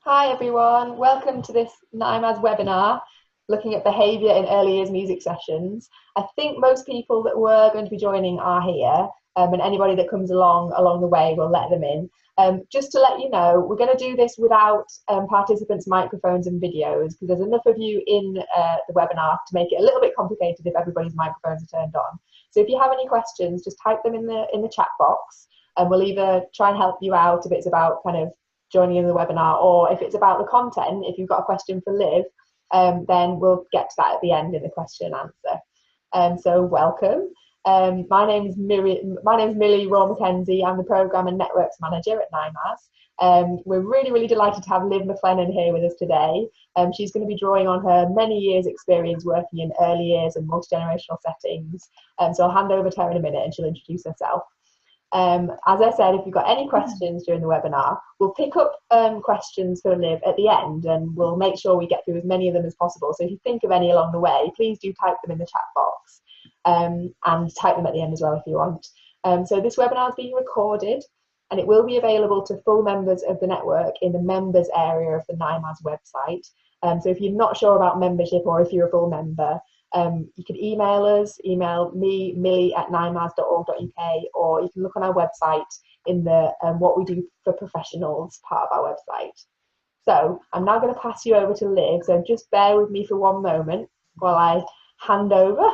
Hi everyone, welcome to this NIMAS webinar looking at behaviour in early years music sessions. I think most people that were going to be joining are here, and anybody that comes along the way, we'll let them in. Just to let you know, we're going to do this without participants' microphones and videos, because there's enough of you in the webinar to make it a little bit complicated if everybody's microphones are turned on. So if you have any questions, just type them in the chat box, and we'll either try and help you out if it's about kind of joining in the webinar, or if it's about the content, if you've got a question for Liv, then we'll get to that at the end in the question and answer. So welcome. My name's Millie Raw Mackenzie. I'm the Programme and Networks Manager at NIMAS. We're really delighted to have Liv McLennan here with us today. She's going to be drawing on her many years experience working in early years and multi-generational settings. So I'll hand over to her in a minute and she'll introduce herself. As I said, if you've got any questions during the webinar, we'll pick up questions for Liv at the end, and we'll make sure we get through as many of them as possible. So if you think of any along the way, please do type them in the chat box, and type them at the end as well if you want. So this webinar is being recorded, and it will be available to full members of the network in the members area of the NIMAS website. So if you're not sure about membership, or if you're a full member, you can email us, email me, millie@nimas.org.uk, or you can look on our website in the what we do for professionals part of our website. So I'm now going to pass you over to Liv, so just bear with me for one moment while I hand over.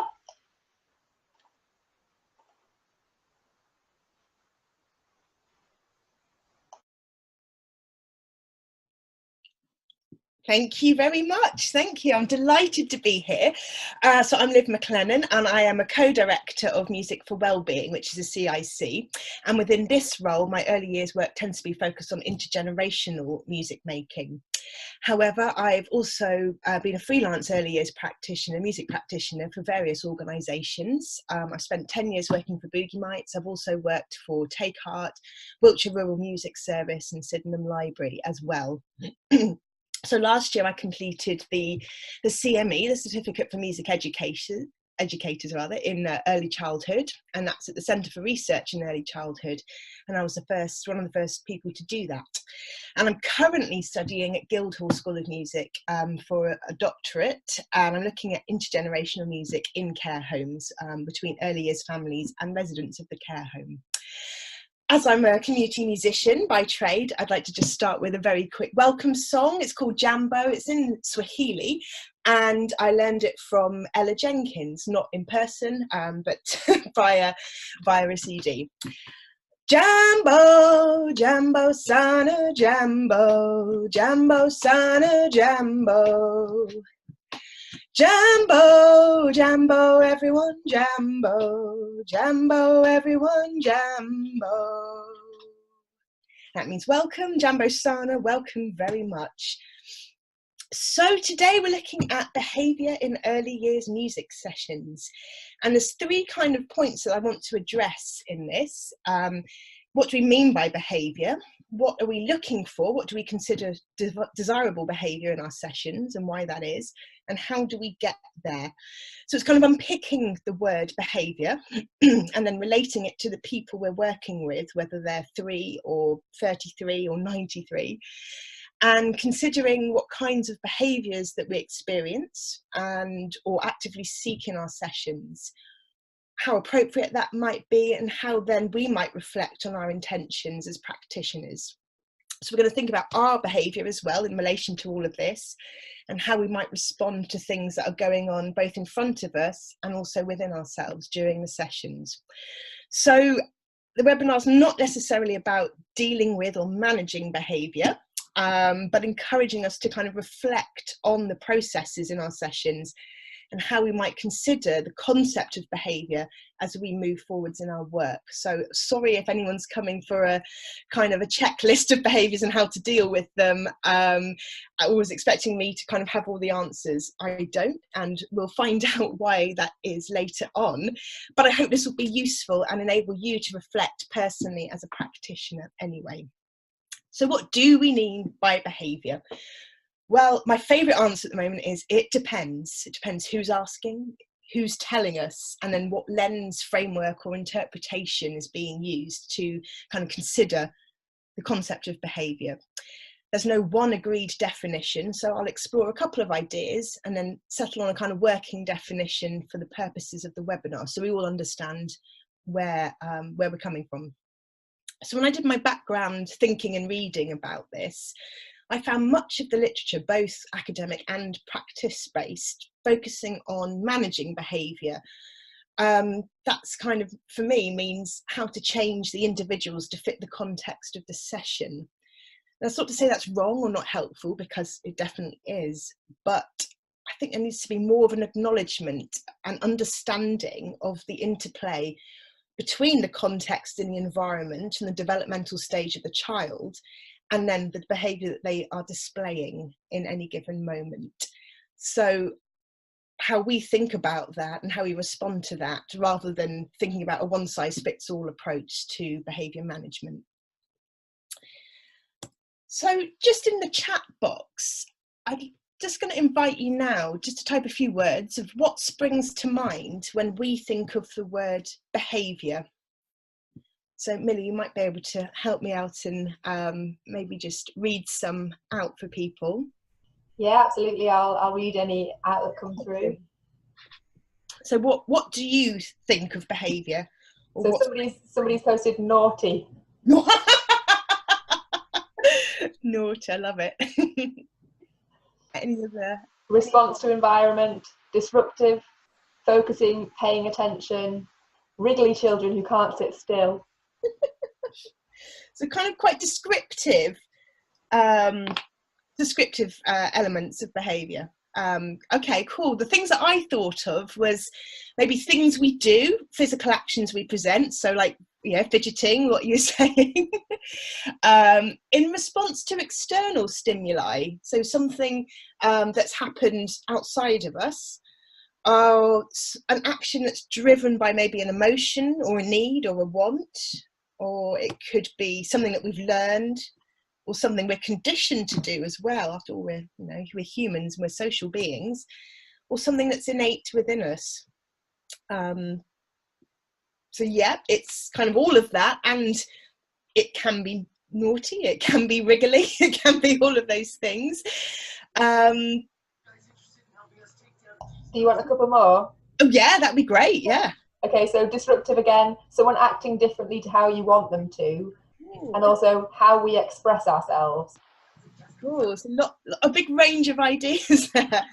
Thank you very much. Thank you. I'm delighted to be here. So I'm Liv McLennan, and I am a co-director of Music for Wellbeing, which is a CIC. And within this role, my early years work tends to be focused on intergenerational music making. However, I've also been a freelance early years practitioner, music practitioner for various organisations. I've spent 10 years working for Boogie Mites. I've also worked for Take Heart, Wiltshire Rural Music Service and Sydenham Library as well. So last year I completed the CME, the Certificate for Music Educators in early childhood, and that's at the Centre for Research in Early Childhood, and I was one of the first people to do that. And I'm currently studying at Guildhall School of Music for a doctorate, and I'm looking at intergenerational music in care homes between early years families and residents of the care home. As I'm a community musician by trade, I'd like to just start with a very quick welcome song. It's called Jambo. It's in Swahili, and I learned it from Ella Jenkins, not in person, but via a CD. Jambo, Jambo, sana, Jambo, Jambo, sana, Jambo. Jambo, Jambo, everyone, Jambo, Jambo, everyone, Jambo. That means welcome, Jambo Sana, welcome very much. So today we're looking at behaviour in early years music sessions. And there's three kind of points that I want to address in this. What do we mean by behaviour? What are we looking for? What do we consider desirable behaviour in our sessions, and why that is? And how do we get there? So it's kind of unpicking the word behaviour and then relating it to the people we're working with, whether they're 3 or 33 or 93, and considering what kinds of behaviours that we experience or actively seek in our sessions, how appropriate that might be, and how then we might reflect on our intentions as practitioners. So we're going to think about our behaviour as well in relation to all of this, and how we might respond to things that are going on both in front of us and also within ourselves during the sessions. So the webinar is not necessarily about dealing with or managing behaviour, but encouraging us to kind of reflect on the processes in our sessions and how we might consider the concept of behaviour as we move forwards in our work. So sorry if anyone's coming for a kind of a checklist of behaviours and how to deal with them. I was expecting me to kind of have all the answers. I don't, and we'll find out why that is later on. But I hope this will be useful and enable you to reflect personally as a practitioner anyway. So what do we mean by behaviour? Well, my favourite answer at the moment is it depends. It depends who's asking, who's telling us, and then what lens, framework or interpretation is being used to kind of consider the concept of behaviour. there's no one agreed definition, so I'll explore a couple of ideas and then settle on a kind of working definition for the purposes of the webinar, so we all understand where we're coming from. So when I did my background thinking and reading about this, I found much of the literature, both academic and practice-based, focusing on managing behaviour. That's kind of, for me, means how to change the individuals to fit the context of the session. That's not to say that's wrong or not helpful, because it definitely is, but I think there needs to be more of an acknowledgement and understanding of the interplay between the context and the environment and the developmental stage of the child, and then the behaviour that they are displaying in any given moment. So how we think about that and how we respond to that, rather than thinking about a one-size-fits-all approach to behaviour management. So just in the chat box, I'm just going to invite you now just to type a few words of what springs to mind when we think of the word behaviour. So Millie, you might be able to help me out and maybe just read some out for people. Yeah, absolutely. I'll read any out that come through. So what do you think of behaviour? So somebody's posted naughty. Naughty, I love it. Any other? Response to environment, disruptive, focusing, paying attention, wriggly children who can't sit still. So kind of quite descriptive elements of behaviour. Okay, cool. The things that I thought of was maybe things we do, physical actions we present, so like, you know, fidgeting, what you're saying, in response to external stimuli, so something that's happened outside of us, an action that's driven by maybe an emotion or a need or a want, or it could be something that we've learned, or something we're conditioned to do as well. After all, we're humans, we're social beings, or something that's innate within us. So yeah, it's kind of all of that, and it can be naughty, it can be wriggly, it can be all of those things. Do you want a couple more? Oh yeah, that'd be great. Yeah. Okay, so disruptive again, someone acting differently to how you want them to. Ooh. And also how we express ourselves. Oh, it's a big range of ideas there.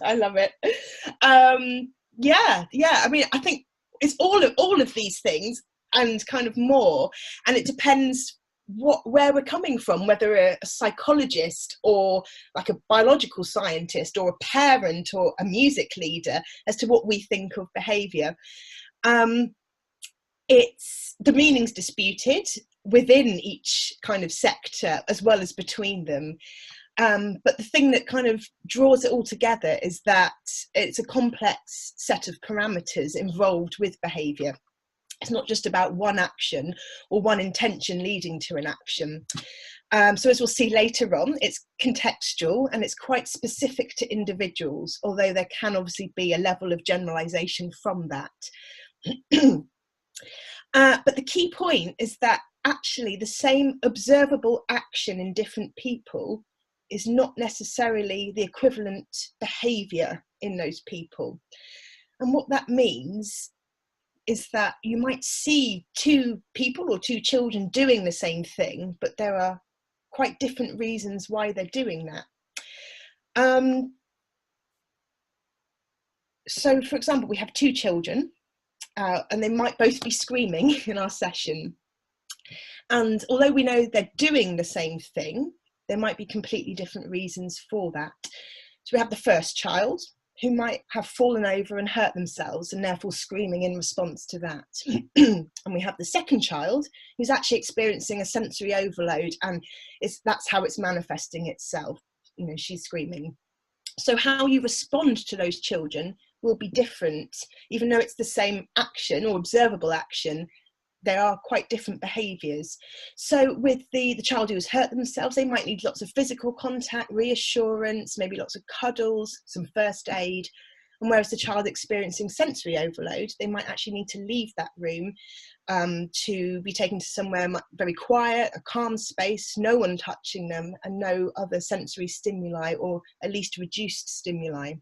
I love it. Yeah. I mean, I think it's all of these things and kind of more, and it depends where we're coming from, whether a psychologist or like a biological scientist or a parent or a music leader, as to what we think of behaviour. It's the meaning's disputed within each kind of sector as well as between them. But the thing that kind of draws it all together is that it's a complex set of parameters involved with behaviour. It's not just about one action or one intention leading to an action. So as we'll see later on, it's contextual and it's quite specific to individuals, although there can obviously be a level of generalisation from that. But the key point is that actually the same observable action in different people is not necessarily the equivalent behaviour in those people. And what that means is that you might see two people or two children doing the same thing, but there are quite different reasons why they're doing that. So, for example, we have two children, and they might both be screaming in our session. And although we know they're doing the same thing, there might be completely different reasons for that. So we have the first child, who might have fallen over and hurt themselves and therefore screaming in response to that. And we have the second child who's actually experiencing a sensory overload, and that's how it's manifesting itself. You know, she's screaming. So how you respond to those children will be different, even though it's the same action or observable action. There are quite different behaviours. So with the child who has hurt themselves, they might need lots of physical contact, reassurance, maybe lots of cuddles, some first aid. And whereas the child experiencing sensory overload, they might actually need to leave that room to be taken to somewhere very quiet, a calm space, no one touching them, and no other sensory stimuli, or at least reduced stimuli.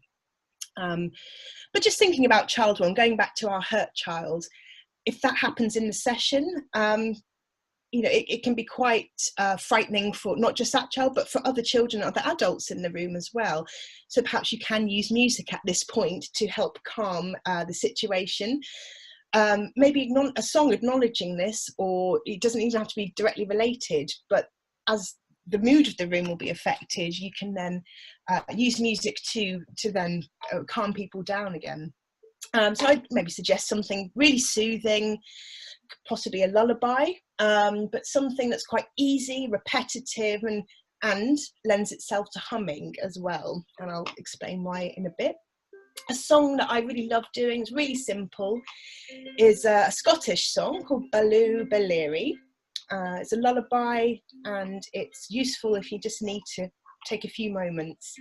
But just thinking about child one, going back to our hurt child, if that happens in the session, you know, it can be quite frightening for not just that child, but for other children, other adults in the room as well. So perhaps you can use music at this point to help calm the situation. Maybe a song acknowledging this, or it doesn't even have to be directly related, but as the mood of the room will be affected, you can then use music to then calm people down again. So I'd maybe suggest something really soothing, possibly a lullaby, but something that's quite easy, repetitive, and lends itself to humming as well. And I'll explain why in a bit. A song that I really love doing, it's really simple, is a Scottish song called Baloo Balleary. It's a lullaby, and it's useful if you just need to take a few moments.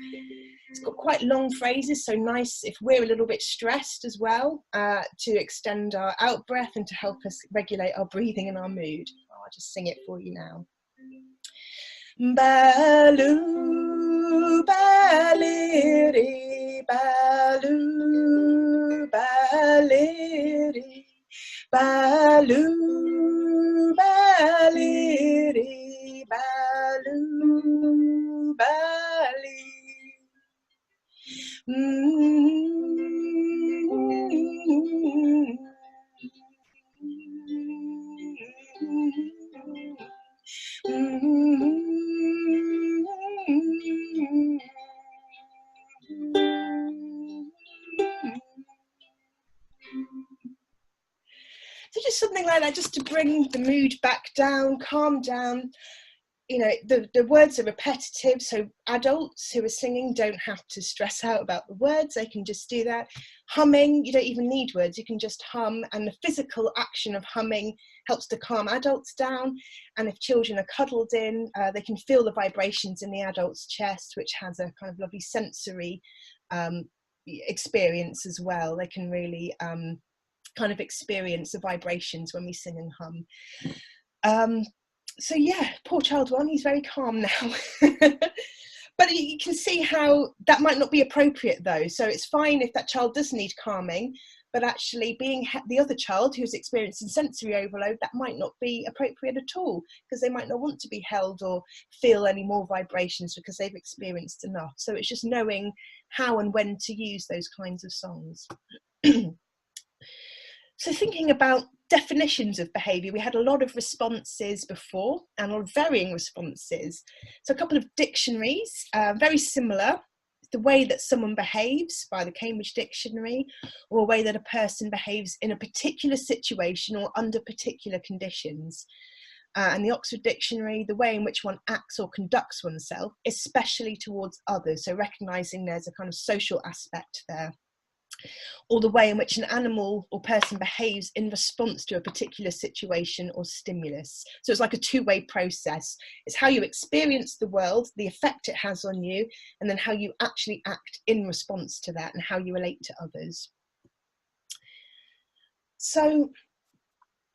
It's got quite long phrases, so nice if we're a little bit stressed as well, to extend our out breath and to help us regulate our breathing and our mood. I'll just sing it for you now. Baloo Balleary, Baloo Balleary, Baloo Balleary, Baloo Balleary. So just something like that, just to bring the mood back down, calm down. You know, the words are repetitive, so adults who are singing don't have to stress out about the words. They can just do that. Humming, you don't even need words, you can just hum, and the physical action of humming helps to calm adults down. And if children are cuddled in, they can feel the vibrations in the adult's chest, which has a kind of lovely sensory experience as well. They can really kind of experience the vibrations when we sing and hum. So yeah, poor child one, he's very calm now. But you can see how that might not be appropriate though. So it's fine if that child does need calming, but actually being the other child who's experiencing sensory overload, that might not be appropriate at all, because they might not want to be held or feel any more vibrations because they've experienced enough. So it's just knowing how and when to use those kinds of songs. So thinking about definitions of behaviour, we had a lot of responses before, and a lot of varying responses. So a couple of dictionaries, very similar. The way that someone behaves by the Cambridge Dictionary, or a way that a person behaves in a particular situation or under particular conditions. And the Oxford Dictionary, the way in which one acts or conducts oneself, especially towards others. So recognising there's a kind of social aspect there. Or the way in which an animal or person behaves in response to a particular situation or stimulus. So it's like a two-way process. It's how you experience the world, the effect it has on you, and then how you actually act in response to that and how you relate to others. So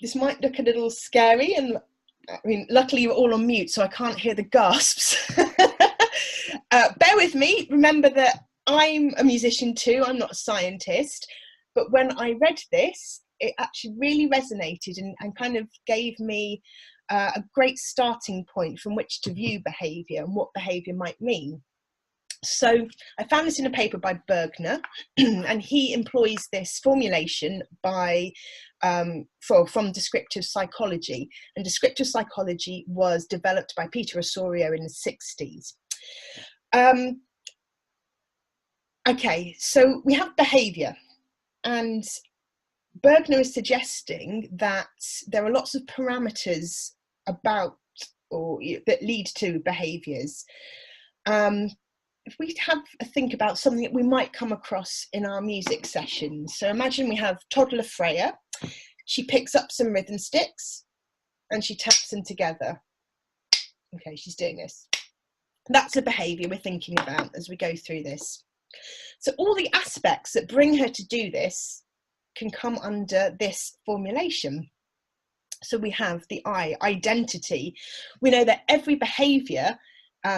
this might look a little scary, and I mean, luckily you're all on mute, so I can't hear the gasps. Bear with me. Remember that I'm a musician too, I'm not a scientist, but when I read this, it actually really resonated and kind of gave me a great starting point from which to view behaviour and what behaviour might mean. So I found this in a paper by Bergner, and he employs this formulation from descriptive psychology, and descriptive psychology was developed by Peter Osorio in the 60s. Okay, so we have behaviour, and Bergner is suggesting that there are lots of parameters about or that lead to behaviours. If we have a think about something that we might come across in our music sessions. So imagine we have toddler Freya. She picks up some rhythm sticks and she taps them together. Okay, she's doing this. That's a behaviour we're thinking about as we go through this. So all the aspects that bring her to do this can come under this formulation. So we have the I, identity. We know that every behaviour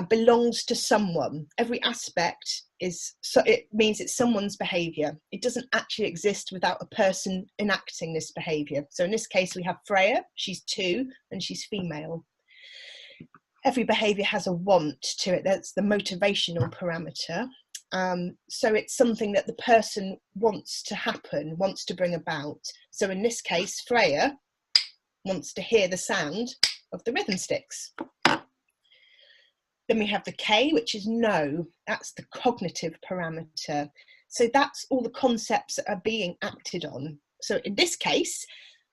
belongs to someone. Every aspect is, so it means it's someone's behaviour. It doesn't actually exist without a person enacting this behaviour. So in this case, we have Freya. She's 2 and she's female. Every behaviour has a want to it. That's the motivational parameter. So it's something that the person wants to happen, wants to bring about. So in this case, Freya wants to hear the sound of the rhythm sticks. Then we have the K, which is know. That's the cognitive parameter. So that's all the concepts that are being acted on. So in this case,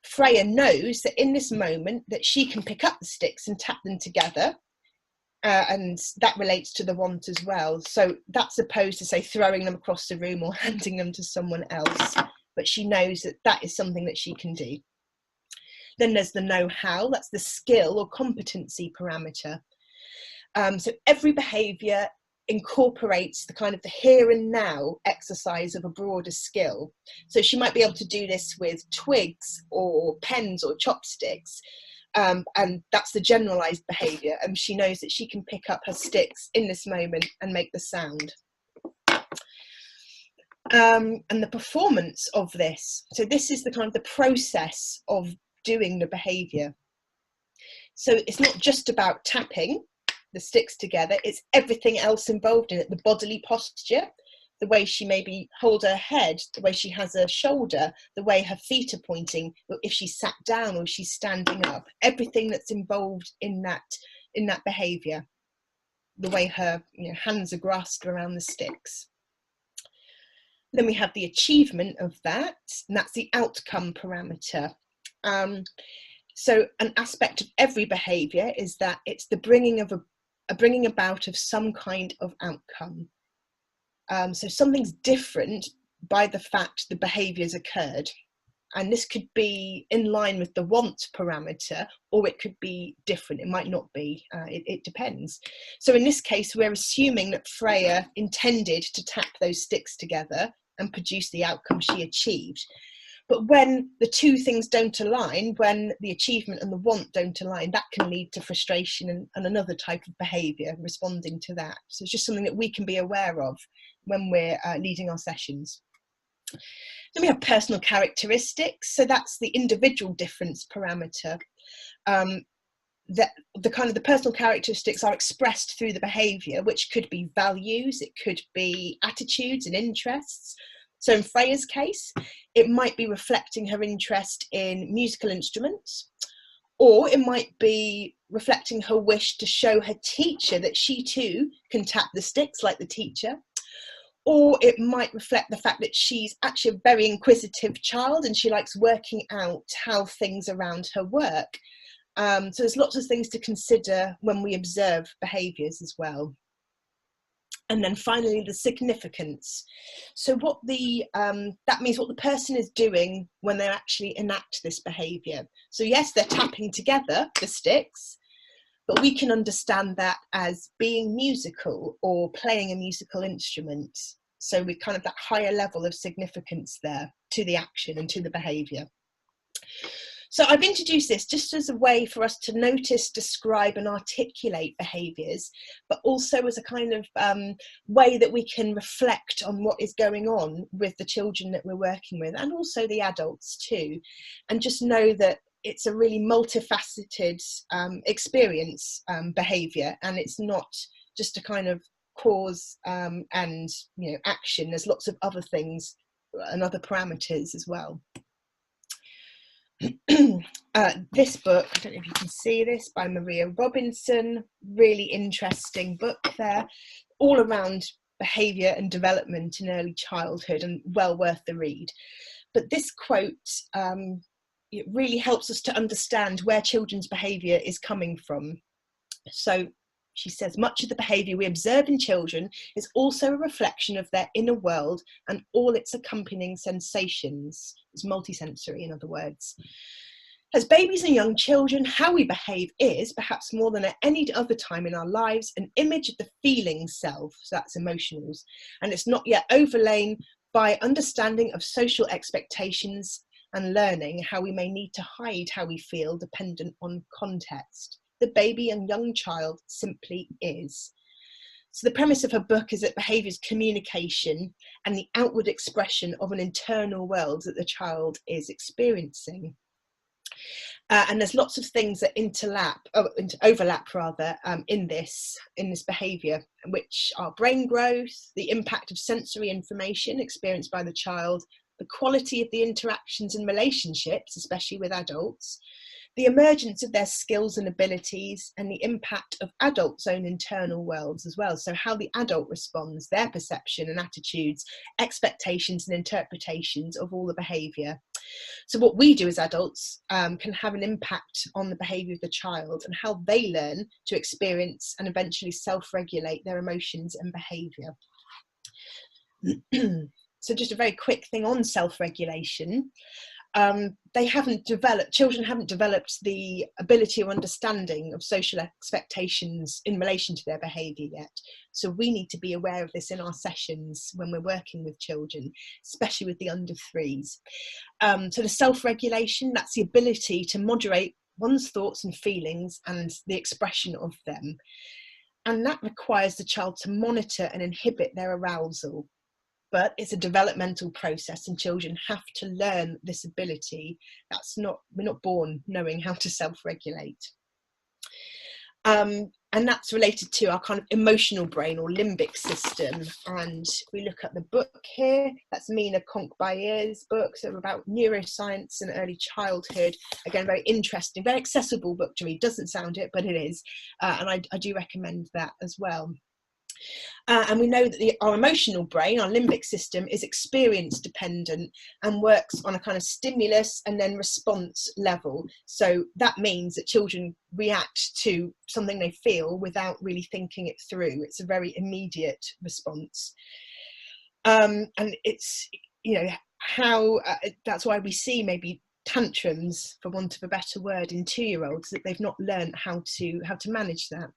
Freya knows that in this moment that she can pick up the sticks and tap them together. And that relates to the want as well. So that's opposed to, say, throwing them across the room or handing them to someone else. But she knows that that is something that she can do. Then there's the know-how. That's the skill or competency parameter. So every behaviour incorporates the kind of the here and now exercise of a broader skill. So she might be able to do this with twigs or pens or chopsticks. And that's the generalised behaviour, and she knows that she can pick up her sticks in this moment and make the sound. And the performance of this, so this is the kind of the process of doing the behaviour. So it's not just about tapping the sticks together, it's everything else involved in it, the bodily posture, the way she maybe hold her head, the way she has her shoulder, the way her feet are pointing, if she's sat down or she's standing up, everything that's involved in that behaviour, the way her hands are grasped around the sticks. Then we have the achievement of that, and that's the outcome parameter. So an aspect of every behaviour is that it's the bringing about of some kind of outcome. So something's different by the fact the behaviour's occurred. And this could be in line with the want parameter, or it could be different. It might not be, it depends. So in this case, we're assuming that Freya intended to tap those sticks together and produce the outcome she achieved. But when the two things don't align, when the achievement and the want don't align, that can lead to frustration and another type of behaviour responding to that. So it's just something that we can be aware of when we're leading our sessions. Then we have personal characteristics. So that's the individual difference parameter. The personal characteristics are expressed through the behaviour, which could be values, it could be attitudes and interests. So in Freya's case, it might be reflecting her interest in musical instruments, or it might be reflecting her wish to show her teacher that she too can tap the sticks like the teacher. Or it might reflect the fact that she's actually a very inquisitive child and she likes working out how things around her work. So there's lots of things to consider when we observe behaviours as well. And then finally, the significance. So what that means what the person is doing when they actually enact this behaviour. So yes, they're tapping together the sticks, but we can understand that as being musical or playing a musical instrument. So we kind of that higher level of significance there to the action and to the behaviour. So I've introduced this just as a way for us to notice, describe and articulate behaviours, but also as a kind of way that we can reflect on what is going on with the children that we're working with, and also the adults too, and just know that it's a really multifaceted experience, behaviour, and it's not just a kind of cause and action. There's lots of other things and other parameters as well. This book, I don't know if you can see this, by Maria Robinson, really interesting book there, all around behaviour and development in early childhood, and well worth the read. But this quote, it really helps us to understand where children's behaviour is coming from. So she says, much of the behaviour we observe in children is also a reflection of their inner world and all its accompanying sensations. It's multisensory, in other words. As babies and young children, how we behave is, perhaps more than at any other time in our lives, an image of the feeling self, so that's emotionals, and it's not yet overlain by understanding of social expectations and learning how we may need to hide how we feel dependent on context. The baby and young child simply is. So the premise of her book is that behaviour is communication and the outward expression of an internal world that the child is experiencing. And there's lots of things that overlap in this behaviour, which are brain growth, the impact of sensory information experienced by the child, the quality of the interactions and relationships, especially with adults, the emergence of their skills and abilities, and the impact of adults' own internal worlds as well. So how the adult responds, their perception and attitudes, expectations and interpretations of all the behaviour. So what we do as adults can have an impact on the behaviour of the child and how they learn to experience and eventually self-regulate their emotions and behaviour. So just a very quick thing on self-regulation. Children haven't developed the ability or understanding of social expectations in relation to their behaviour yet. So we need to be aware of this in our sessions when we're working with children, especially with the under threes. So the self-regulation, that's the ability to moderate one's thoughts and feelings and the expression of them. And that requires the child to monitor and inhibit their arousal. But it's a developmental process and children have to learn this ability. We're not born knowing how to self-regulate. And that's related to our kind of emotional brain or limbic system. And we look at the book here, that's Mina Konk-Bayer's book, so about neuroscience and early childhood. Again, very interesting, very accessible book to read. Doesn't sound it, but it is. And I do recommend that as well. And we know that our emotional brain, our limbic system, is experience dependent and works on a kind of stimulus and then response level. So that means that children react to something they feel without really thinking it through. It's a very immediate response. And it's, that's why we see maybe tantrums, for want of a better word, in 2-year-olds, that they've not learned how to manage that.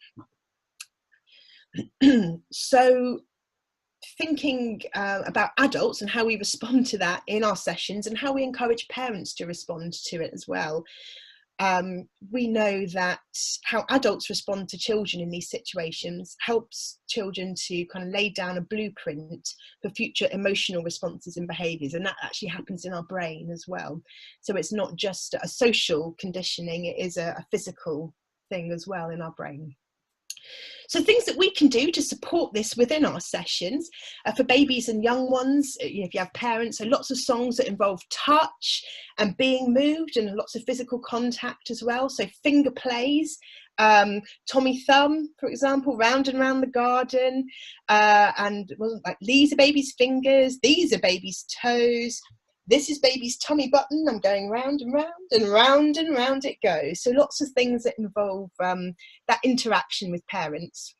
So thinking about adults and how we respond to that in our sessions and how we encourage parents to respond to it as well. We know that how adults respond to children in these situations helps children to kind of lay down a blueprint for future emotional responses and behaviours, and that actually happens in our brain as well. So it's not just a social conditioning, it is a physical thing as well in our brain. So things that we can do to support this within our sessions for babies and young ones, if you have parents, so lots of songs that involve touch and being moved and lots of physical contact as well. So finger plays, Tommy Thumb, for example, round and round the garden, and it wasn't like these are baby's fingers, these are baby's toes. This is baby's tummy button. I'm going round and round and round and round it goes. So lots of things that involve that interaction with parents.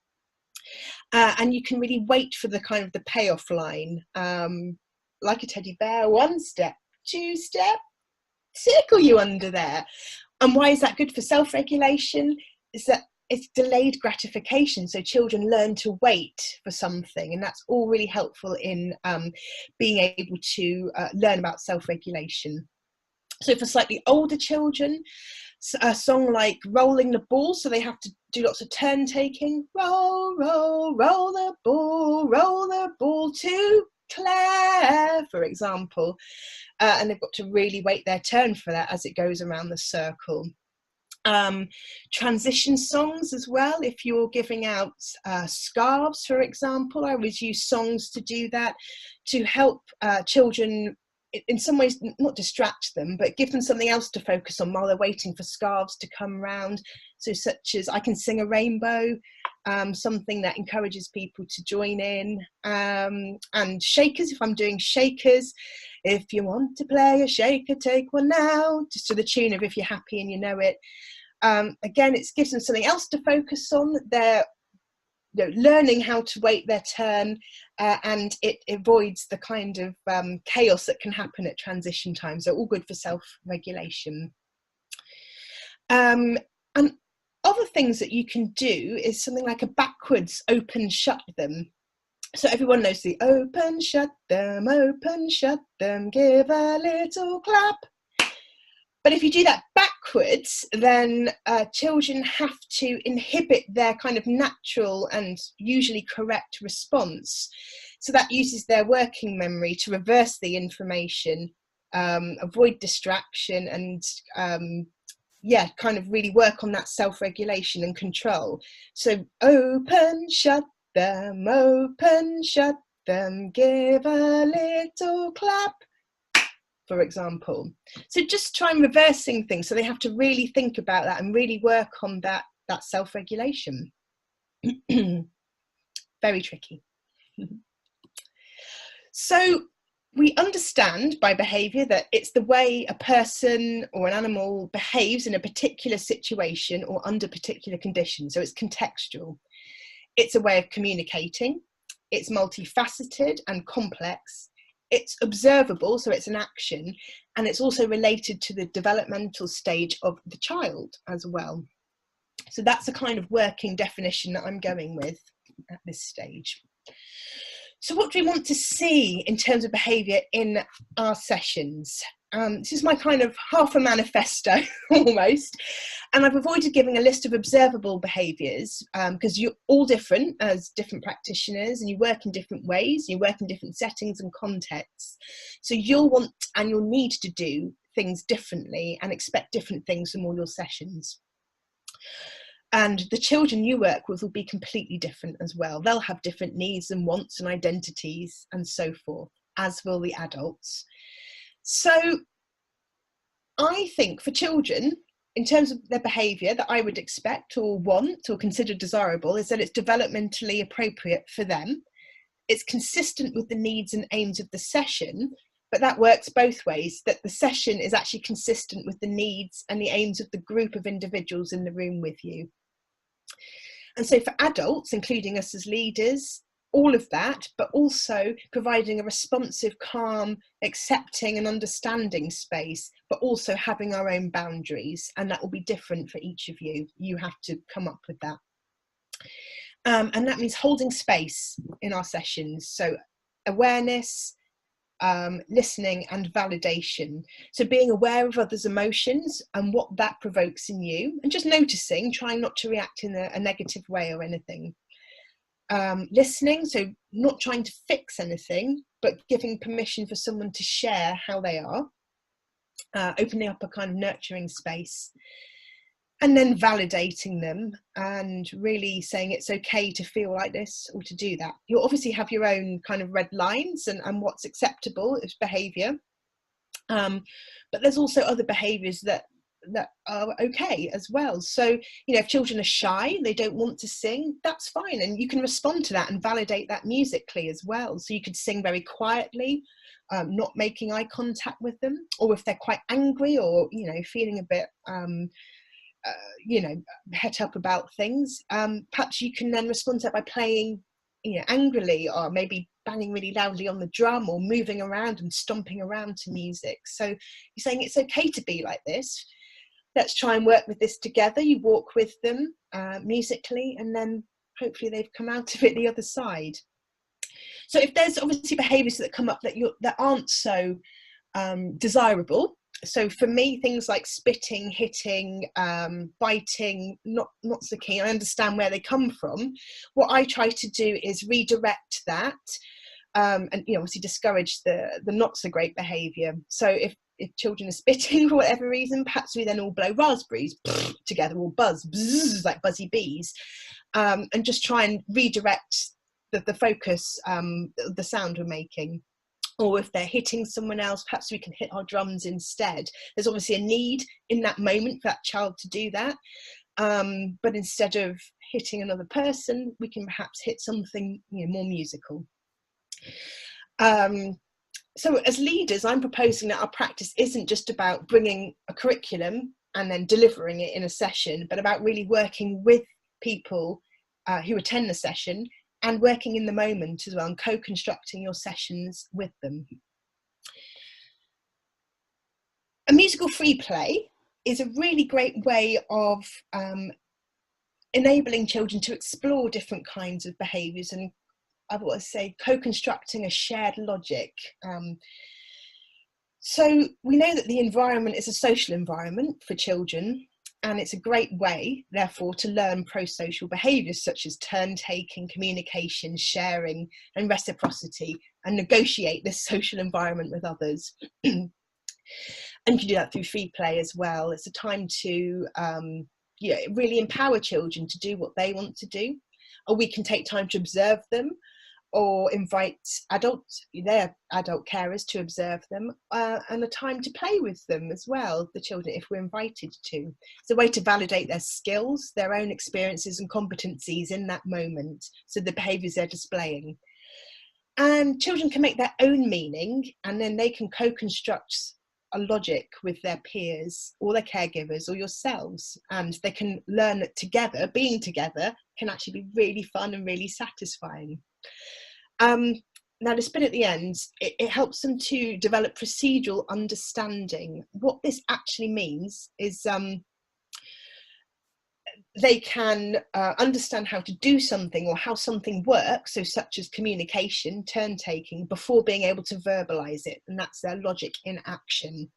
And you can really wait for the kind of the payoff line. Like a teddy bear, 1 step, 2 step, tickle you under there. And why is that good for self-regulation? Is that it's delayed gratification, so children learn to wait for something, and that's all really helpful in being able to learn about self-regulation. So for slightly older children, a song like Rolling the Ball, so they have to do lots of turn taking. Roll, roll, roll the ball to Claire, for example, and they've got to really wait their turn for that as it goes around the circle. Transition songs as well, if you're giving out scarves, for example. I always use songs to do that, to help children in some ways not distract them, but give them something else to focus on while they're waiting for scarves to come round. So such as I Can Sing a Rainbow, something that encourages people to join in, and shakers, if I'm doing shakers. If you want to play a shaker, take one now, just to the tune of If You're Happy and You Know It. Again, it gives them something else to focus on. They're learning how to wait their turn, and it avoids the kind of chaos that can happen at transition time. So all good for self-regulation. And other things that you can do is something like a backwards open shut them. So everyone knows the open shut them, give a little clap. But if you do that backwards, then children have to inhibit their kind of natural and usually correct response. So that uses their working memory to reverse the information, avoid distraction, and kind of really work on that self-regulation and control. So open, shut them, give a little clap, for example. So just try and reversing things, so they have to really think about that and really work on that self-regulation. Very tricky. So we understand by behaviour that it's the way a person or an animal behaves in a particular situation or under particular conditions. So it's contextual. It's a way of communicating. It's multifaceted and complex. It's observable, so it's an action, and it's also related to the developmental stage of the child as well. So that's a kind of working definition that I'm going with at this stage. So what do we want to see in terms of behaviour in our sessions? This is my kind of half a manifesto almost, and I've avoided giving a list of observable behaviours because you're all different as different practitioners, and you work in different ways, you work in different settings and contexts. So you'll want and you'll need to do things differently and expect different things from all your sessions. And the children you work with will be completely different as well. They'll have different needs and wants and identities and so forth, as will the adults. So I think for children, in terms of their behaviour, that I would expect or want or consider desirable is that it's developmentally appropriate for them. It's consistent with the needs and aims of the session, but that works both ways, that the session is actually consistent with the needs and the aims of the group of individuals in the room with you. And so for adults, including us as leaders, all of that, but also providing a responsive, calm, accepting and understanding space, but also having our own boundaries. And that will be different for each of you. You have to come up with that. And that means holding space in our sessions. So awareness, listening and validation. So being aware of others' emotions and what that provokes in you, and just noticing, trying not to react in a negative way or anything. Listening, so not trying to fix anything, but giving permission for someone to share how they are, opening up a kind of nurturing space. And then validating them and really saying it's okay to feel like this or to do that. You'll obviously have your own kind of red lines and what's acceptable as behaviour. But there's also other behaviours that are okay as well. So, if children are shy, they don't want to sing, that's fine. And you can respond to that and validate that musically as well. So you could sing very quietly, not making eye contact with them. Or if they're quite angry or, feeling a bit... het up about things, perhaps you can then respond to that by playing angrily, or maybe banging really loudly on the drum, or moving around and stomping around to music. So you're saying it's okay to be like this, let's try and work with this together. You walk with them musically, and then hopefully they've come out of it the other side. So if there's obviously behaviours that come up that aren't so desirable, so for me, things like spitting, hitting, biting, not so keen. I understand where they come from. What I try to do is redirect that, and obviously discourage the not so great behaviour. So if children are spitting for whatever reason, perhaps we then all blow raspberries together, or buzz like buzzy bees, and just try and redirect the focus, the sound we're making. Or if they're hitting someone else, perhaps we can hit our drums instead. There's obviously a need in that moment for that child to do that. But instead of hitting another person, we can perhaps hit something more musical. So as leaders, I'm proposing that our practice isn't just about bringing a curriculum and then delivering it in a session, but about really working with people who attend the session, and working in the moment as well, and co-constructing your sessions with them. A musical free play is a really great way of enabling children to explore different kinds of behaviours, and I would say co-constructing a shared logic. So we know that the environment is a social environment for children, and it's a great way, therefore, to learn pro-social behaviours such as turn-taking, communication, sharing and reciprocity, and negotiate this social environment with others. And you can do that through free play as well. It's a time to really empower children to do what they want to do, or we can take time to observe them, or invite their adult carers to observe them, and a time to play with them as well, the children, if we're invited to. It's a way to validate their skills, their own experiences and competencies in that moment, so the behaviours they're displaying. And children can make their own meaning, and then they can co-construct a logic with their peers or their caregivers or yourselves, and they can learn that together, being together, can actually be really fun and really satisfying. Now, this bit at the end, it helps them to develop procedural understanding. What this actually means is they can understand how to do something or how something works, so such as communication, turn-taking, before being able to verbalise it, and that's their logic in action.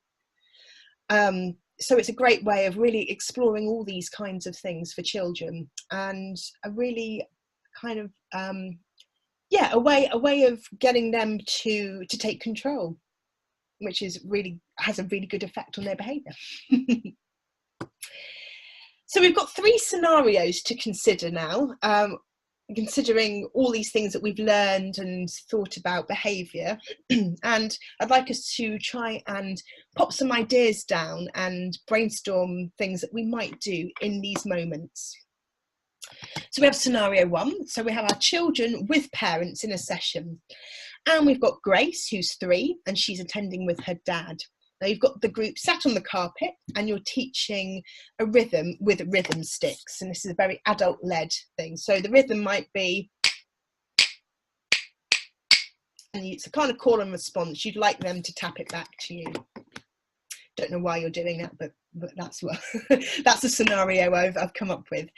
So it's a great way of really exploring all these kinds of things for children, and a really kind of a way of getting them to take control, which is really has a really good effect on their behaviour. So we've got 3 scenarios to consider now, considering all these things that we've learned and thought about behaviour. And I'd like us to try and pop some ideas down and brainstorm things that we might do in these moments. So we have scenario 1. So we have our children with parents in a session. And we've got Grace, who's 3, and she's attending with her dad. Now you've got the group sat on the carpet, and you're teaching a rhythm with rhythm sticks. And this is a very adult-led thing. So the rhythm might be, and it's a kind of call and response. You'd like them to tap it back to you. Don't know why you're doing that, but that's what that's the scenario I've come up with.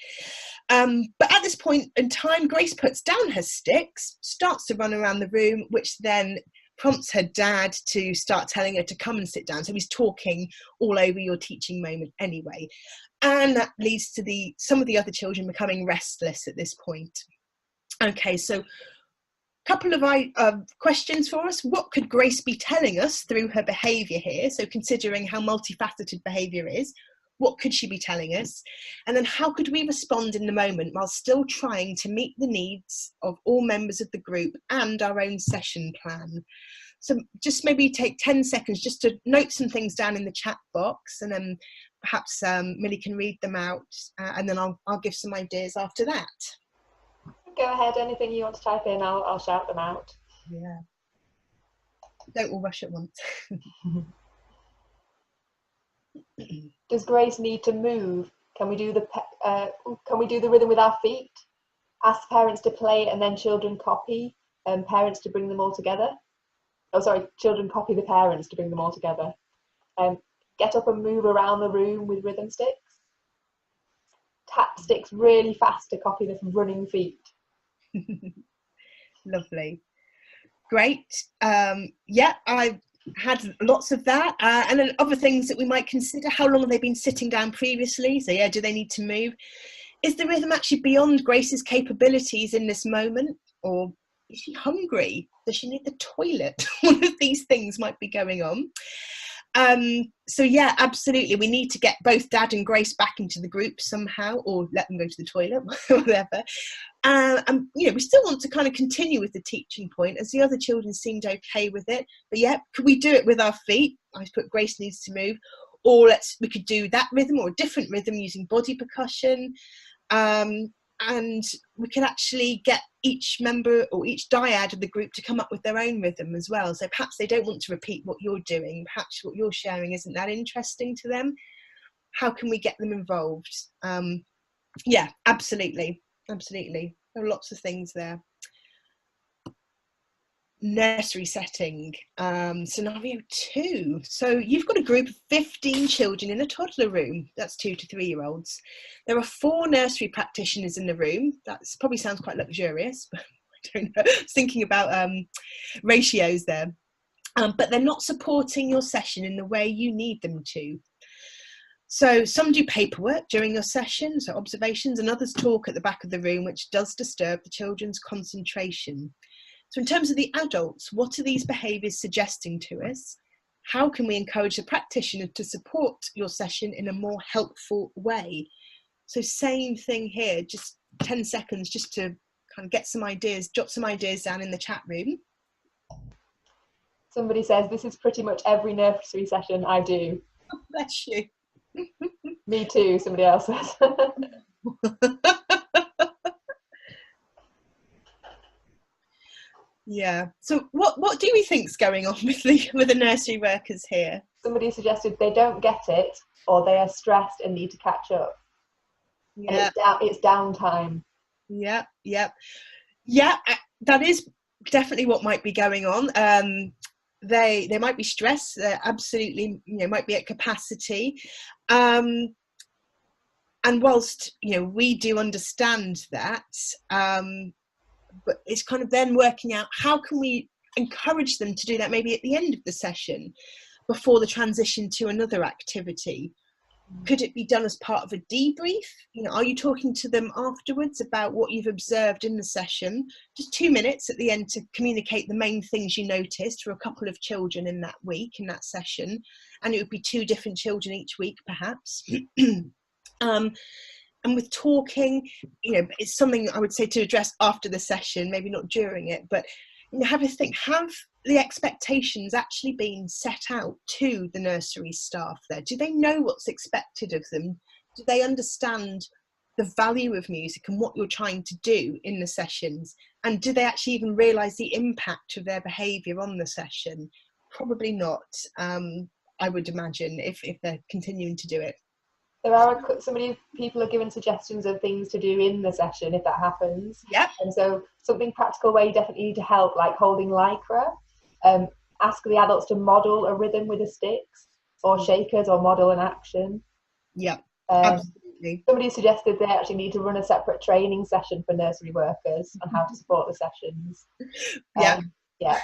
But at this point in time, Grace puts down her sticks, starts to run around the room, which then prompts her dad to start telling her to come and sit down. So he's talking all over your teaching moment anyway. And that leads to some of the other children becoming restless at this point. Okay, so a couple of questions for us. What could Grace be telling us through her behaviour here? So considering how multifaceted behaviour is, what could she be telling us? And then how could we respond in the moment while still trying to meet the needs of all members of the group and our own session plan? So just maybe take 10 seconds just to note some things down in the chat box, and then perhaps Millie can read them out, and then I'll give some ideas after that. Go ahead, anything you want to type in, I'll shout them out. Yeah. Don't all rush at once. Does Grace need to move? Can we do the rhythm with our feet? Ask parents to play and then children copy, and parents to bring them all together. Oh, sorry, children copy the parents to bring them all together. Get up and move around the room with rhythm sticks. Tap sticks really fast to copy the running feet. Lovely. Great. Yeah, I've had lots of that, and then other things that we might consider. How long have they been sitting down previously? So yeah, do they need to move? Is the rhythm actually beyond Grace's capabilities in this moment, or is she hungry? Does she need the toilet? One of these things might be going on. So yeah, absolutely, we need to get both Dad and Grace back into the group somehow, or let them go to the toilet, whatever. And we still want to kind of continue with the teaching point, as the other children seemed okay with it. But yeah, could we do it with our feet? I put Grace needs to move, or we could do that rhythm or a different rhythm using body percussion. And we can actually get each member or each dyad of the group to come up with their own rhythm as well. So perhaps they don't want to repeat what you're doing. Perhaps what you're sharing isn't that interesting to them. How can we get them involved? Yeah, absolutely. Absolutely. There are lots of things there. nursery setting, scenario 2. So you've got a group of 15 children in a toddler room. That's 2 to 3 year olds. There are 4 nursery practitioners in the room. That probably sounds quite luxurious, but I don't know. I was thinking about ratios there. But they're not supporting your session in the way you need them to. So some do paperwork during your session, so observations, and others talk at the back of the room, which does disturb the children's concentration. So in terms of the adults, what are these behaviours suggesting to us? How can we encourage the practitioner to support your session in a more helpful way? So same thing here, just 10 seconds just to kind of get some ideas, jot some ideas down in the chat room. Somebody says, this is pretty much every nursery session I do. Oh, bless you. Me too, somebody else says. Yeah. So what do we think's going on with the nursery workers here? Somebody suggested they don't get it, or they are stressed and need to catch up. Yeah. And it's downtime. Yeah. That is definitely what might be going on. They might be stressed. They're absolutely, might be at capacity. And whilst we do understand that, but it's kind of then working out how can we encourage them to do that maybe at the end of the session before the transition to another activity. Could it be done as part of a debrief? Are you talking to them afterwards about what you've observed in the session? Just 2 minutes at the end to communicate the main things you noticed for a couple of children in that week, in that session. And it would be 2 different children each week, perhaps. And with talking, it's something I would say to address after the session, maybe not during it, but have a think, have the expectations actually been set out to the nursery staff there? Do they know what's expected of them? Do they understand the value of music and what you're trying to do in the sessions? And do they actually even realise the impact of their behaviour on the session? Probably not, I would imagine, if they're continuing to do it. There are people are given suggestions of things to do in the session if that happens. Yeah. And so something practical where you definitely need to help, like holding lycra. Ask the adults to model a rhythm with the sticks, or shakers, or model an action. Yeah, absolutely. Somebody suggested they actually need to run a separate training session for nursery workers on how to support the sessions.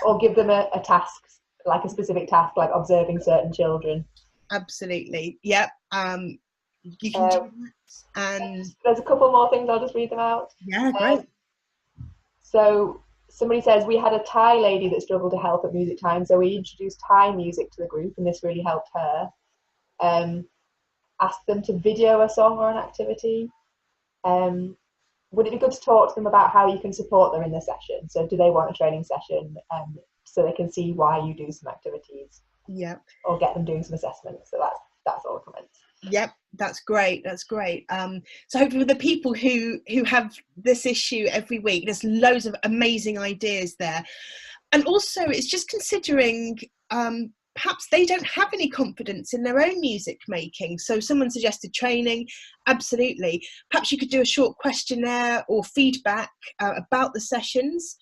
Or give them a task, like a specific task, like observing certain children. Absolutely. Yeah. You can do that. And there's a couple more things, I'll just read them out. Yeah, great. So somebody says, we had a Thai lady that struggled to help at music time, so we introduced Thai music to the group, and this really helped her. Asked them to video a song or an activity. Would it be good to talk to them about how you can support them in the session? So do they want a training session so they can see why you do some activities? Yeah. Or get them doing some assessments. So that's all the comments. Yep, that's great. So hopefully the people who have this issue every week, there's loads of amazing ideas there. And also it's just considering perhaps they don't have any confidence in their own music making. So someone suggested training. Absolutely. Perhaps you could do a short questionnaire or feedback about the sessions.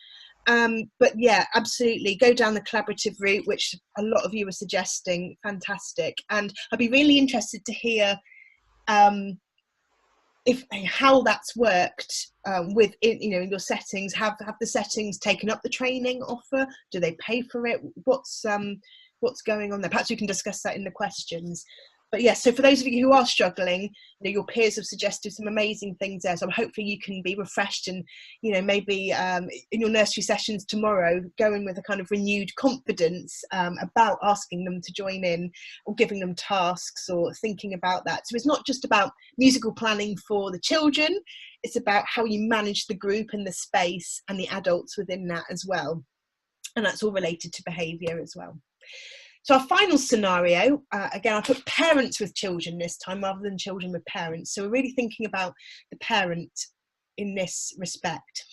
But yeah, absolutely, go down the collaborative route, which a lot of you are suggesting. Fantastic. And I'd be really interested to hear how that's worked in your settings. Have the settings taken up the training offer? Do they pay for it? What's going on there? Perhaps we can discuss that in the questions. But yes, so for those of you who are struggling, your peers have suggested some amazing things there. So hopefully you can be refreshed and, maybe in your nursery sessions tomorrow, go in with a kind of renewed confidence about asking them to join in, or giving them tasks, or thinking about that. So it's not just about musical planning for the children, it's about how you manage the group and the space and the adults within that as well. And that's all related to behaviour as well. So our final scenario, again, I put parents with children this time rather than children with parents. So we're really thinking about the parent in this respect.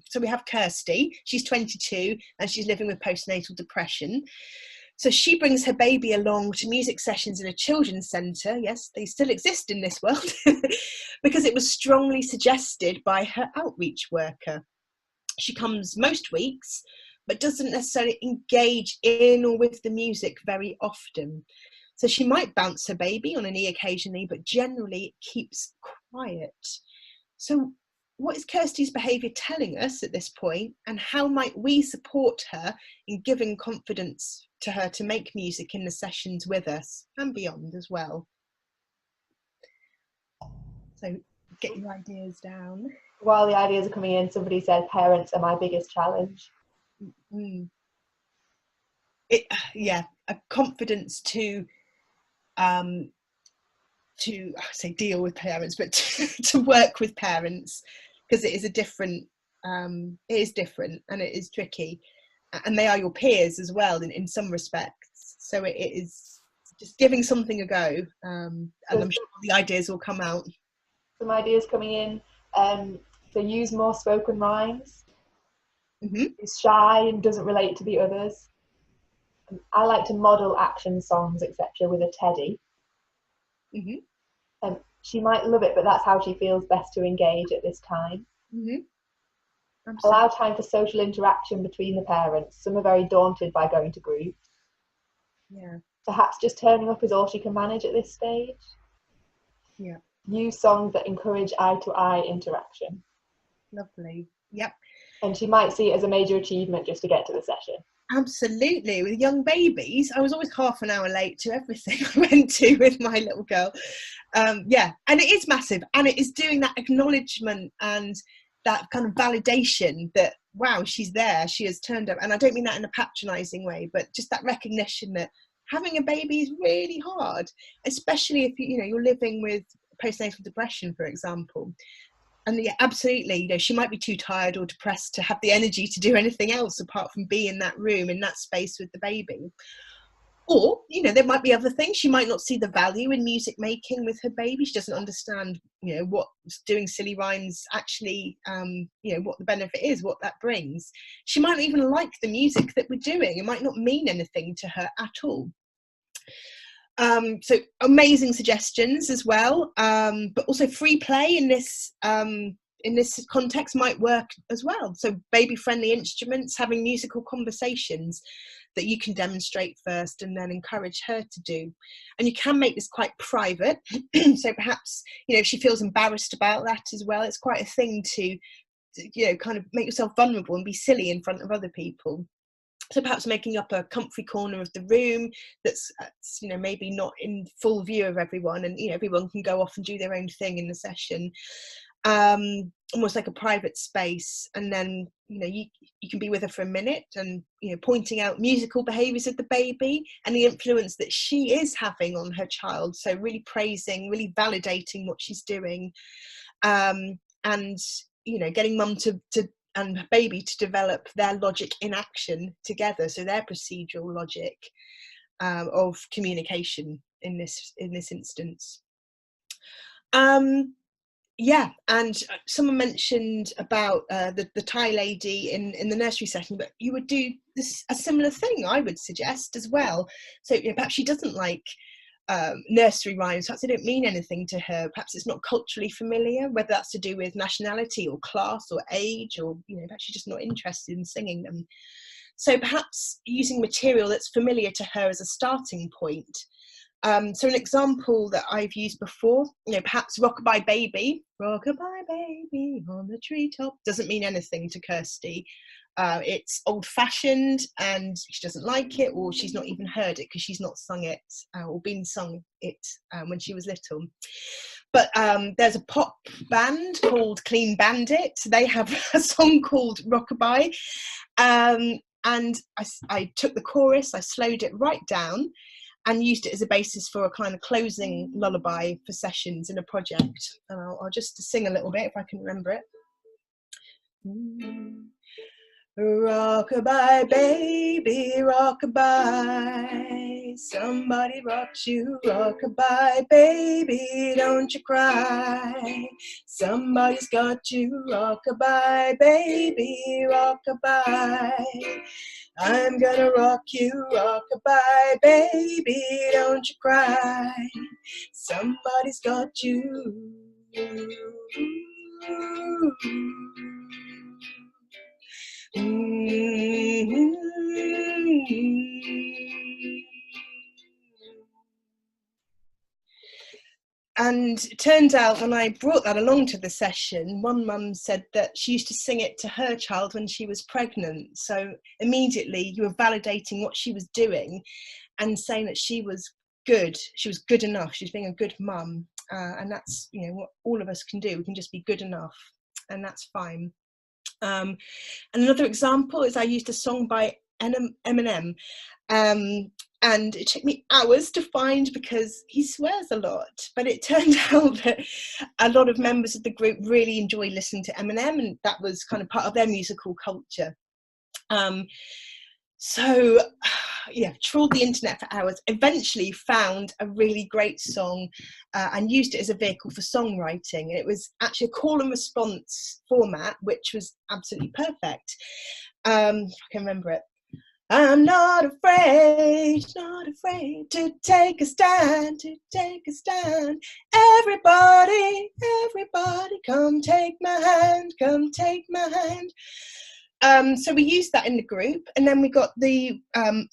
So we have Kirsty, she's 22 and she's living with postnatal depression. So she brings her baby along to music sessions in a children's centre. Yes, they still exist in this world because it was strongly suggested by her outreach worker. She comes most weeks but doesn't necessarily engage in or with the music very often. So she might bounce her baby on a knee occasionally, but generally it keeps quiet. So what is Kirsty's behaviour telling us at this point, and how might we support her in giving confidence to her to make music in the sessions with us and beyond as well? So get your ideas down. While the ideas are coming in, somebody said parents are my biggest challenge. Yeah, a confidence to I say deal with parents, but to work with parents, because it is a different, it is different and it is tricky, and they are your peers as well in some respects. So it is just giving something a go, and I'm sure the ideas will come out. Some ideas coming in. So use more spoken rhymes. Is shy and doesn't relate to the others. I like to model action songs, etc., with a teddy. She might love it, but that's how she feels best to engage at this time. Allow time for social interaction between the parents. Some are very daunted by going to groups. Perhaps just turning up is all she can manage at this stage. Use songs that encourage eye-to-eye interaction. Lovely. Yep. And she might see it as a major achievement just to get to the session. Absolutely. With young babies, I was always half an hour late to everything I went to with my little girl. Yeah, and it is massive, and it is doing that acknowledgement and that kind of validation that, wow, she's there, she has turned up. And I don't mean that in a patronising way, but just that recognition that having a baby is really hard, especially if you're living with postnatal depression, for example. And yeah, absolutely, she might be too tired or depressed to have the energy to do anything else apart from be in that room, in that space with the baby. Or, there might be other things. She might not see the value in music making with her baby. She doesn't understand, what doing silly rhymes actually, what the benefit is, what that brings. She might not even like the music that we're doing. It might not mean anything to her at all. So amazing suggestions as well, but also free play in this context might work as well. So baby friendly instruments, having musical conversations that you can demonstrate first and then encourage her to do. And you can make this quite private. So perhaps, if she feels embarrassed about that as well, it's quite a thing to kind of make yourself vulnerable and be silly in front of other people. So perhaps making up a comfy corner of the room that's maybe not in full view of everyone, and everyone can go off and do their own thing in the session, almost like a private space. And then you can be with her for a minute and pointing out musical behaviours of the baby and the influence that she is having on her child. So really praising, really validating what she's doing, and getting mum to and baby to develop their logic in action together, so their procedural logic of communication in this instance. Yeah, and someone mentioned about the Thai lady in the nursery setting, but you would do a similar thing, I would suggest, as well. So perhaps she doesn't like nursery rhymes, perhaps they don't mean anything to her, perhaps it's not culturally familiar, whether that's to do with nationality or class or age, or perhaps she's just not interested in singing them. So perhaps using material that's familiar to her as a starting point. So an example that I've used before, perhaps Rockabye Baby on the treetop, doesn't mean anything to Kirsty. It's old-fashioned and she doesn't like it, or she's not even heard it because she's not sung it or been sung it when she was little. But there's a pop band called Clean Bandit. They have a song called Rockabye, and I took the chorus, I slowed it right down and used it as a basis for a kind of closing lullaby for sessions in a project. And I'll just sing a little bit if I can remember it. Rockabye, baby, rockabye. Somebody rocks you, rockabye, baby, don't you cry. Somebody's got you, rockabye, baby, rockabye. I'm gonna rock you, rockabye, baby, don't you cry. Somebody's got you. And it turns out when I brought that along to the session, one mum said that she used to sing it to her child when she was pregnant. So immediately you were validating what she was doing and saying that she was good enough, she was being a good mum. And that's, you know, what all of us can do. We can just be good enough, and that's fine. And another example is I used a song by Eminem. And it took me hours to find because he swears a lot, but it turned out that a lot of members of the group really enjoy listening to Eminem, and that was kind of part of their musical culture. So yeah, trawled the internet for hours, eventually found a really great song and used it as a vehicle for songwriting. And it was actually a call and response format, which was absolutely perfect. I can remember it. I'm not afraid to take a stand, Everybody, come take my hand, So we used that in the group, and then we got the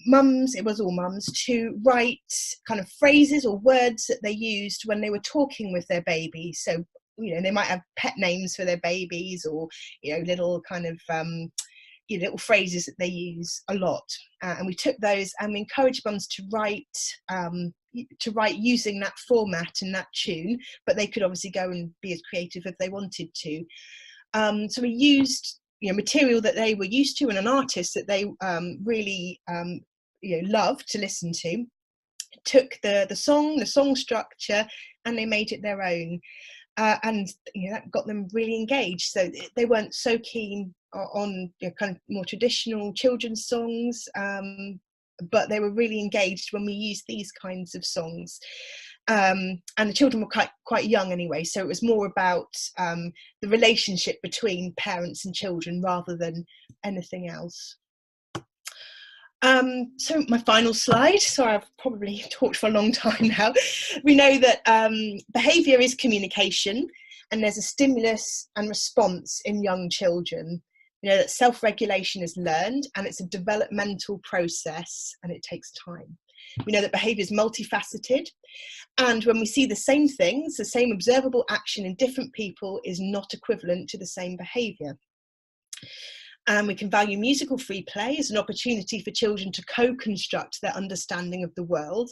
mums, it was all mums, to write kind of phrases or words that they used when they were talking with their baby. So, you know, they might have pet names for their babies, or, you know, little kind of little phrases that they use a lot, and we took those and we encouraged mums to write using that format and that tune, but they could obviously go and be as creative if they wanted to. So we used, you know, material that they were used to and an artist that they really you know, loved to listen to, took the song structure, and they made it their own. And, you know, that got them really engaged. So they weren't so keen on, you know, kind of more traditional children's songs, but they were really engaged when we used these kinds of songs. And the children were quite young anyway, so it was more about the relationship between parents and children rather than anything else. So my final slide, sorry, I've probably talked for a long time now. We know that behaviour is communication, and there's a stimulus and response in young children. You know that self-regulation is learned, and it's a developmental process, and it takes time. We know that behaviour is multifaceted, and when we see the same things, the same observable action in different people is not equivalent to the same behaviour. And we can value musical free play as an opportunity for children to co-construct their understanding of the world,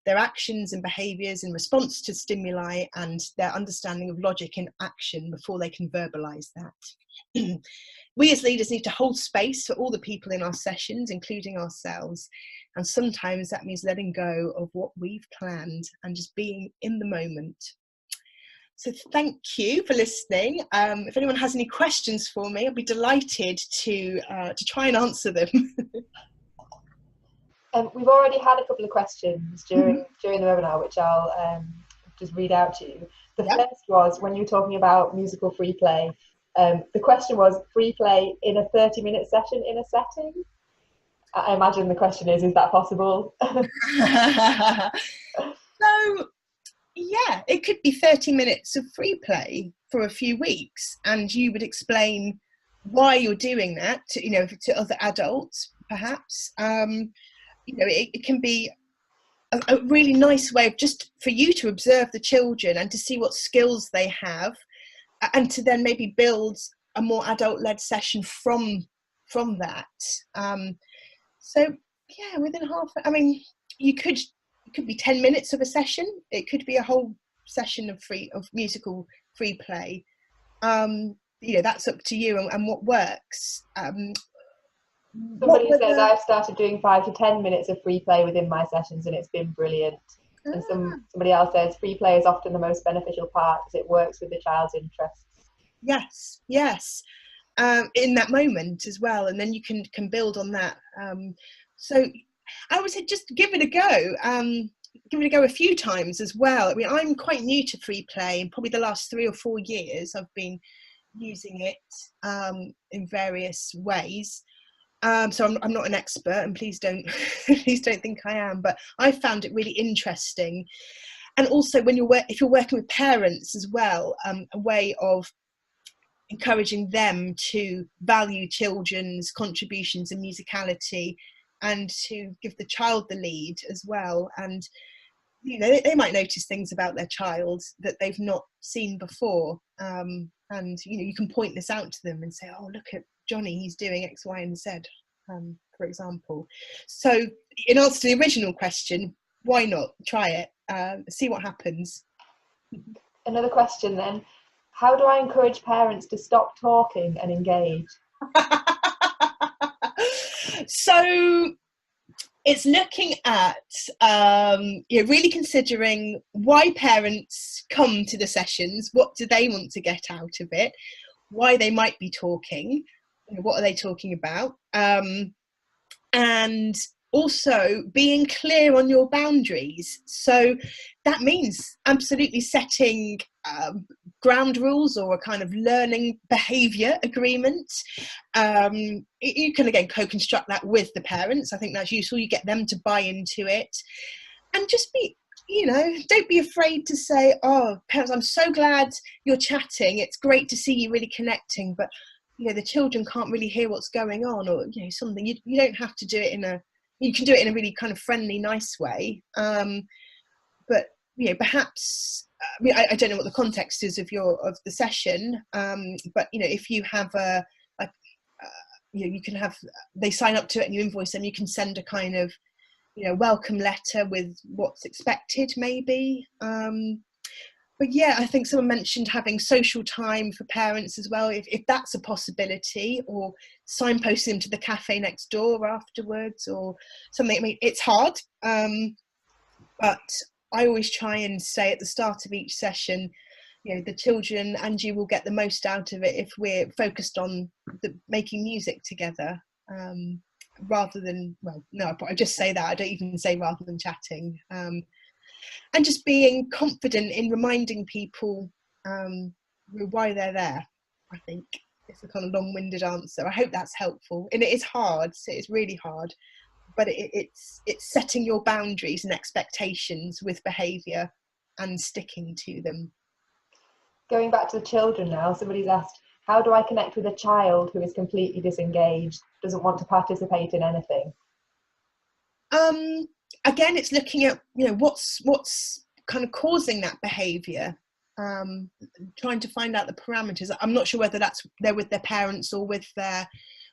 their actions and behaviours in response to stimuli, and their understanding of logic in action before they can verbalise that. We as leaders need to hold space for all the people in our sessions, including ourselves. And sometimes that means letting go of what we've planned and just being in the moment. So thank you for listening. If anyone has any questions for me, I'll be delighted to try and answer them. We've already had a couple of questions during the webinar, which I'll just read out to you. The first was when you were talking about musical free play. The question was free play in a 30-minute session in a setting. I imagine the question is that possible? So, yeah, it could be 30 minutes of free play for a few weeks, and you would explain why you're doing that to, you know, to other adults, perhaps. You know, it can be a really nice way of just for you to observe the children and to see what skills they have, and to then maybe build a more adult-led session from that. So yeah, within I mean, it could be 10 minutes of a session. It could be a whole session of musical free play. You know, that's up to you and what works. Somebody says I've started doing 5 to 10 minutes of free play within my sessions, and it's been brilliant. And somebody else says free play is often the most beneficial part because it works with the child's interests. Yes. In that moment as well, and then you can build on that. So I would say just give it a go. Give it a go a few times as well. I mean, I'm quite new to free play, and probably the last 3 or 4 years I've been using it in various ways. So I'm not an expert, and please don't think I am, but I found it really interesting. And also when if you're working with parents as well, a way of encouraging them to value children's contributions and musicality, and to give the child the lead as well. And you know, they might notice things about their child that they've not seen before, and you know, you can point this out to them and say, oh, look at Johnny, he's doing X, Y and Z, for example. So in answer to the original question, why not try it, see what happens. Another question then, how do I encourage parents to stop talking and engage? So it's looking at you know, really considering why parents come to the sessions, what do they want to get out of it, why they might be talking, you know, what are they talking about, and also being clear on your boundaries. So that means absolutely setting ground rules or a kind of learning behaviour agreement. You can again co-construct that with the parents. I think that's useful. You get them to buy into it, and just be, you know, don't be afraid to say, oh, parents, I'm so glad you're chatting, it's great to see you really connecting, but you know, the children can't really hear what's going on, or you know, something. You don't have to do it in a, you can do it in a really kind of friendly, nice way, but you know, perhaps I mean, I don't know what the context is of the session, but you know, if you have a like you know, you can have, they sign up to it and you invoice them, you can send a kind of, you know, welcome letter with what's expected maybe. But yeah, I think someone mentioned having social time for parents as well, if that's a possibility, or signposting them to the cafe next door afterwards or something. I mean, it's hard, but I always try and say at the start of each session, you know, the children and you will get the most out of it if we're focused on making music together, rather than, well, no, I just say that, I don't even say rather than chatting. And just being confident in reminding people why they're there. I think it's a kind of long-winded answer. I hope that's helpful. And it is hard, so it's really hard, but it's setting your boundaries and expectations with behaviour and sticking to them. Going back to the children now, somebody's asked, how do I connect with a child who is completely disengaged, doesn't want to participate in anything? Again, it's looking at, you know, what's kind of causing that behaviour, trying to find out the parameters. I'm not sure whether they're with their parents or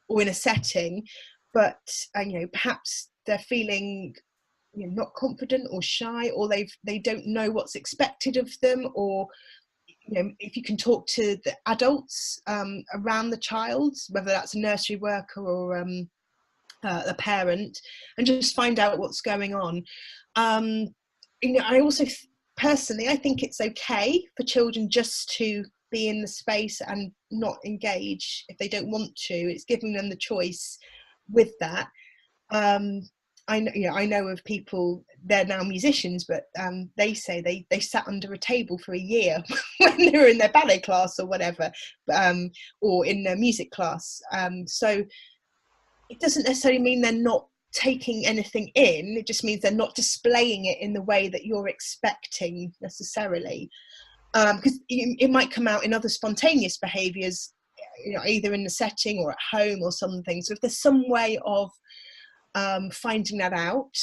or in a setting, but you know, perhaps they're feeling, you know, not confident or shy, or they don't know what's expected of them, or you know, if you can talk to the adults around the child, whether that's a nursery worker or a parent, and just find out what's going on. You know, I also personally, I think it's okay for children just to be in the space and not engage if they don't want to. It's giving them the choice with that. I know of people, they're now musicians, but they say they sat under a table for a year when they were in their ballet class or whatever, or in their music class. So it doesn't necessarily mean they're not taking anything in, it just means they're not displaying it in the way that you're expecting necessarily, because it might come out in other spontaneous behaviours, you know, either in the setting or at home or something. So if there's some way of finding that out,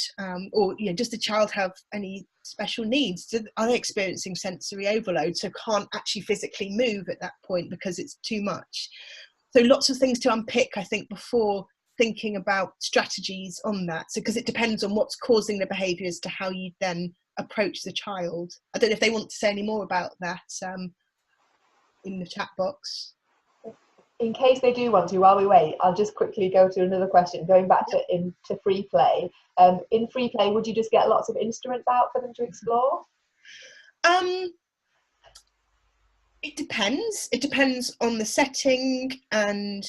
or you know, does the child have any special needs? Are they experiencing sensory overload, so can't actually physically move at that point because it's too much? So lots of things to unpick, I think, before thinking about strategies on that. So because it depends on what's causing the behaviour as to how you then approach the child. I don't know if they want to say any more about that in the chat box. In case they do want to, while we wait, I'll just quickly go to another question, going back to free play. In free play, would you just get lots of instruments out for them to explore? It depends. It depends on the setting and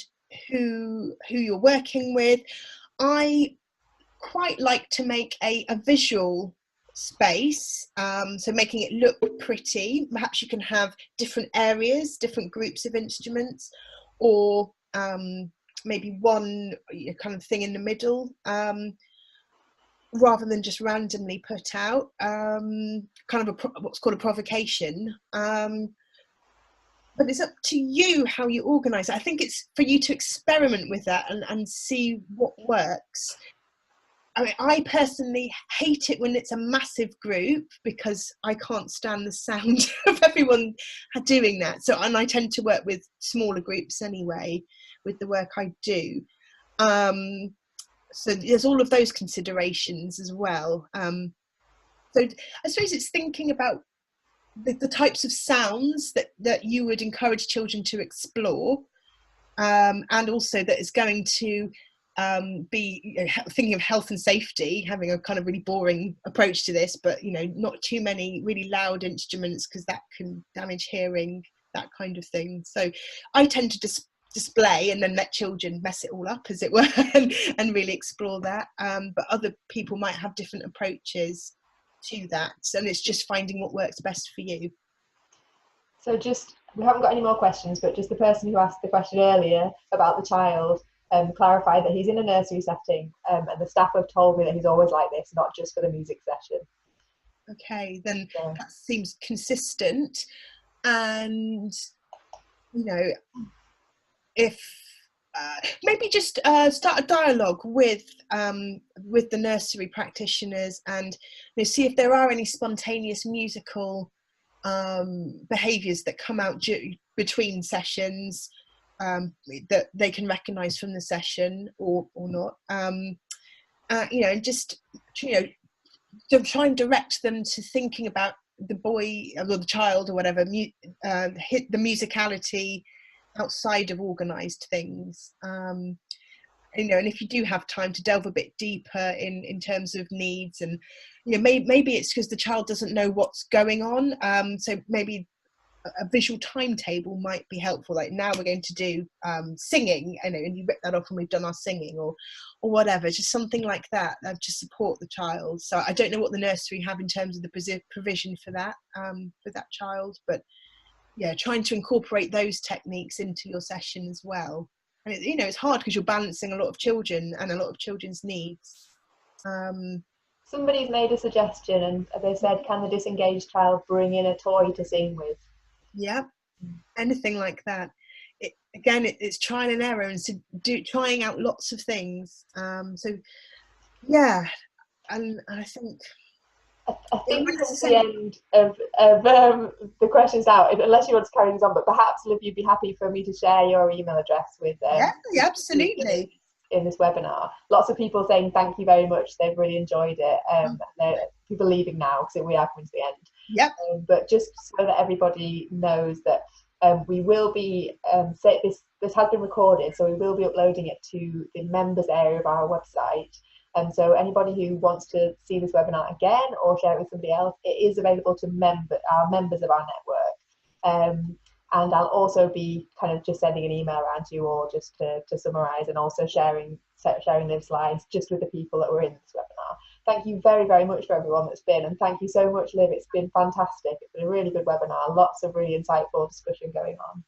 who you're working with. I quite like to make a visual space, so making it look pretty. Perhaps you can have different areas, different groups of instruments, or maybe one kind of thing in the middle, rather than just randomly put out, kind of what's called a provocation. but it's up to you how you organise it. I think it's for you to experiment with that and see what works. I mean, I personally hate it when it's a massive group because I can't stand the sound of everyone doing that. So, and I tend to work with smaller groups anyway, with the work I do. So there's all of those considerations as well. So I suppose it's thinking about the types of sounds that you would encourage children to explore, and also that is going to be thinking of health and safety, having a kind of really boring approach to this, but not too many really loud instruments because that can damage hearing, that kind of thing. So I tend to display and then let children mess it all up, as it were, and really explore that, but other people might have different approaches to that, and it's just finding what works best for you. So we haven't got any more questions, but just the person who asked the question earlier about the child clarified that he's in a nursery setting, and the staff have told me that he's always like this, not just for the music session. Okay, then that seems consistent. And if maybe just start a dialogue with the nursery practitioners, and see if there are any spontaneous musical behaviours that come out between sessions, that they can recognise from the session or not. Just to try and direct them to thinking about the boy or the child or whatever, hit the musicality outside of organised things. And if you do have time to delve a bit deeper in terms of needs, and maybe it's because the child doesn't know what's going on, so maybe a visual timetable might be helpful, like now we're going to do singing, and you rip that off and we've done our singing, or whatever, just something like that to support the child. So I don't know what the nursery have in terms of the provision for that child, but trying to incorporate those techniques into your session as well. And it's hard because you're balancing a lot of children and a lot of children's needs. Somebody's made a suggestion, and they said, can the disengaged child bring in a toy to sing with? Yeah, anything like that. It's trial and error, and so trying out lots of things. So yeah, and I think that's the end of the questions out, unless you want to carry these on, but perhaps, Liv, you'd be happy for me to share your email address with yeah, absolutely, in this webinar. Lots of people saying thank you very much, they've really enjoyed it. People leaving now because we are coming to the end. Yep. But just so that everybody knows that we will be this has been recorded, so we will be uploading it to the members area of our website. And so anybody who wants to see this webinar again or share it with somebody else, it is available to our members of our network. And I'll also be kind of just sending an email around to you all just to summarise, and also sharing Liv's slides just with the people that were in this webinar. Thank you very, very much for everyone that's been, and thank you so much, Liv. It's been fantastic. It's been a really good webinar. Lots of really insightful discussion going on.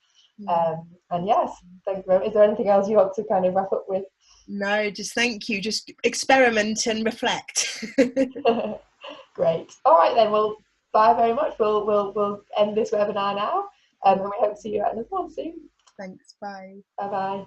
And yes, thank you very much. Is there anything else you want to kind of wrap up with? No, just thank you. Just experiment and reflect. Great. All right then. Well, bye very much. We'll end this webinar now, and we hope to see you at another one soon. Thanks. Bye. Bye bye.